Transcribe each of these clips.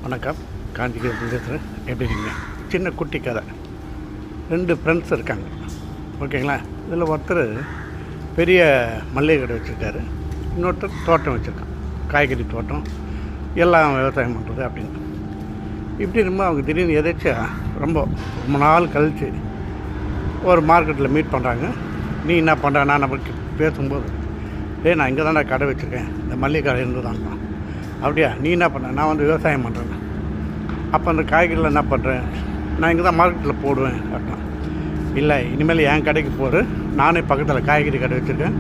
வணக்கம். காஞ்சிபுரம் பேசுகிறேன். எப்படி இருக்கீங்க? சின்ன குட்டி கதை. 2 ஃப்ரெண்ட்ஸ் இருக்காங்க, ஓகேங்களா? இதில் ஒருத்தர் பெரிய மல்லிகை கடை வச்சுருக்காரு, இன்னொருத்தர் தோட்டம் வச்சுருக்கான், காய்கறி தோட்டம், எல்லாம் விவசாயம் பண்ணுறது அப்படின்னு. இப்படி ரொம்ப அவங்க திடீர்னு எதாச்சா ரொம்ப நாள் கழித்து ஒரு மார்க்கெட்டில் மீட் பண்ணுறாங்க. நீ என்ன பண்ணுற? நான் நம்மளுக்கு பேசும்போது, நான் இங்கே தான்டா கடை வச்சுருக்கேன், இந்த மல்லிகை கடை இருந்து தான். அப்படியா? நீ என்ன பண்ண? நான் வந்து விவசாயம் பண்ணுறேன். அப்போ அந்த காய்கறியில் என்ன பண்ணுறேன்? நான் இங்கே தான் மார்க்கெட்டில் போடுவேன் அப்படின்னா. இல்லை, இனிமேல் என் கடைக்கு போகிற, நானே பக்கத்தில் காய்கறி கடை வச்சுருக்கேன்,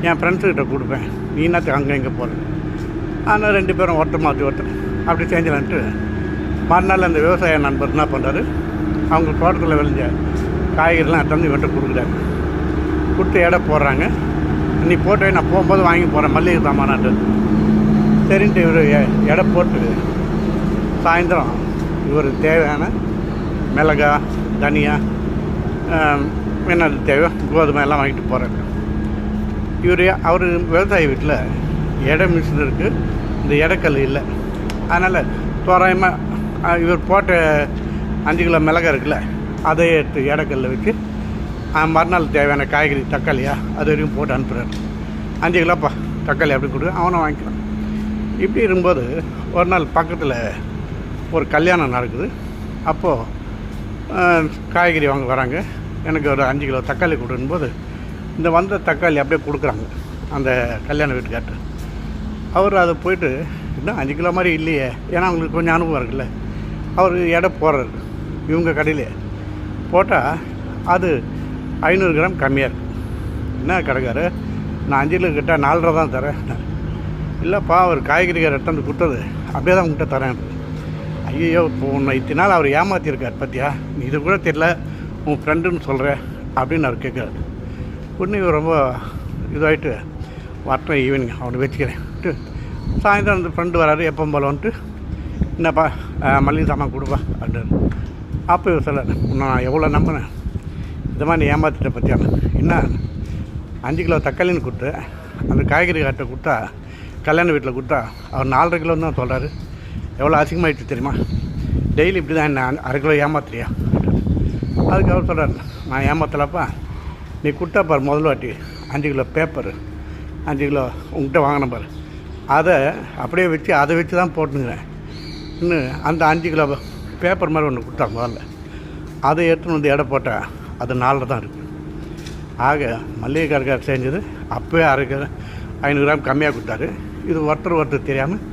என் ஃப்ரெண்ட்ஸுக்கிட்ட கொடுப்பேன், நீ என்னத்துக்கு அங்கே இங்கே போகிறேன். ஆனால் 2 பேரும் ஒருத்தர் மாற்றி ஒருத்தர் அப்படி செஞ்சலான்ட்டு மறுநாள் அந்த விவசாய நண்பர் என்ன பண்ணுறாரு, அவங்க தோட்டத்தில் விளைஞ்ச காய்கறிலாம் எடுத்து இவன்ட்டு கொடுக்குறாரு. கொடுத்து எடை போடுறாங்க. நீ போட்டு நான் போகும்போது வாங்கி போகிறேன் மல்லிகை சாமானாட்டு. சரின்ட்டு இவர் எடை போட்டு சாயந்தரம் இவருக்கு தேவையான மிளகா, தனியா, என்ன தேவை, கோதுமை எல்லாம் வாங்கிட்டு போகிறாரு. அவர் விவசாய வீட்டில் எடை மிஷின் இருக்குது, இந்த எடைக்கல் இல்லை. அதனால் தோராயமாக இவர் போட்ட 5 கிலோ மிளகா இருக்குல்ல, அதை எடுத்து எடைக்கல்லில் வச்சு மறுநாள் தேவையான காய்கறி, தக்காளியா, அது வரைக்கும் போட்டு அனுப்புகிறாரு. 5 கிலோப்பா தக்காளி அப்படி கொடுக்க அவனை வாங்கிக்கிறான். இப்படி இருக்கும்போது ஒரு நாள் பக்கத்தில் ஒரு கல்யாணம் நடக்குது. அப்போது காய்கறி வாங்க வராங்க. எனக்கு ஒரு 5 கிலோ தக்காளி கொடுக்கும்போது இந்த வந்த தக்காளி அப்படியே கொடுக்குறாங்க அந்த கல்யாண வீட்டுக்கார்ட்ட. அவர் அதை போயிட்டு, இன்னும் 5 கிலோ மாதிரி இல்லையே, ஏன்னா அவங்களுக்கு கொஞ்சம் அனுபவம் இருக்குல்ல. அவர் எடை போடுறாரு இவங்க கடையிலே. போட்டால் அது 500 கிராம் கம்மியாக இருக்குது. என்ன கடைக்காரு, நான் 5 கிலோ கிட்ட 4 ரூபா தான் தரேன். இல்லைப்பா, அவர் காய்கறிக்கார எடுத்து கொடுத்தது அப்படியே தான் உங்கள்கிட்ட தரேன். ஐயோ, இப்போ உன்னை இத்தனை நாள் அவர் ஏமாற்றிருக்கார் பார்த்தியா, நீ இது கூட தெரியல, உன் ஃப்ரெண்டுன்னு சொல்கிற அப்படின்னு அவர் கேட்குறாரு. உடனே ரொம்ப இதாகிட்டு வரட்டும், ஈவினிங் அவனை வச்சுக்கிறேன்ட்டு சாயந்தரம் அந்த ஃப்ரெண்டு வராரு. எப்போ போல வந்துட்டு, என்னப்பா மல்லிகை சாமான் கொடுப்பா அப்படின்னு. அப்போ இவர் சொல்ல, நான் எவ்வளோ நம்பினேன், இந்த மாதிரி நீ ஏமாற்றிட்ட பற்றியான என்ன, 5 கிலோ தக்காளின்னு கொடுத்து அந்த காய்கறி காட்டை கொடுத்தா, கல்யாண வீட்டில் கொடுத்தா அவர் 4.5 கிலோன்னு தான் சொல்கிறாரு. எவ்வளோ அசிங்கமாகிடுச்சு தெரியுமா? டெய்லி இப்படி தான் என்ன 1/2 கிலோ ஏமாத்துறியா? அதுக்கு அவர் சொல்கிறார், நான் ஏமாத்தலப்பா, நீ கொடுத்தா பாரு முதல் வாட்டி 5 கிலோ பேப்பரு, 5 கிலோ உங்கள்கிட்ட வாங்கின பாரு, அதை அப்படியே வச்சு அதை வச்சு தான் போட்டுங்கிறேன். இன்னும் அந்த 5 கிலோ பேப்பர் மாதிரி ஒன்று கொடுத்தா முதல்ல, அதை எடுத்துன்னு வந்து எடை போட்டால் அது 4 தான் இருக்குது. ஆக மல்லிகை கடைக்காரர் செஞ்சது அப்போயே 500 கிராம் கம்மியாக கொடுத்தாரு. இது ஒருத்தர் தெரியாமல்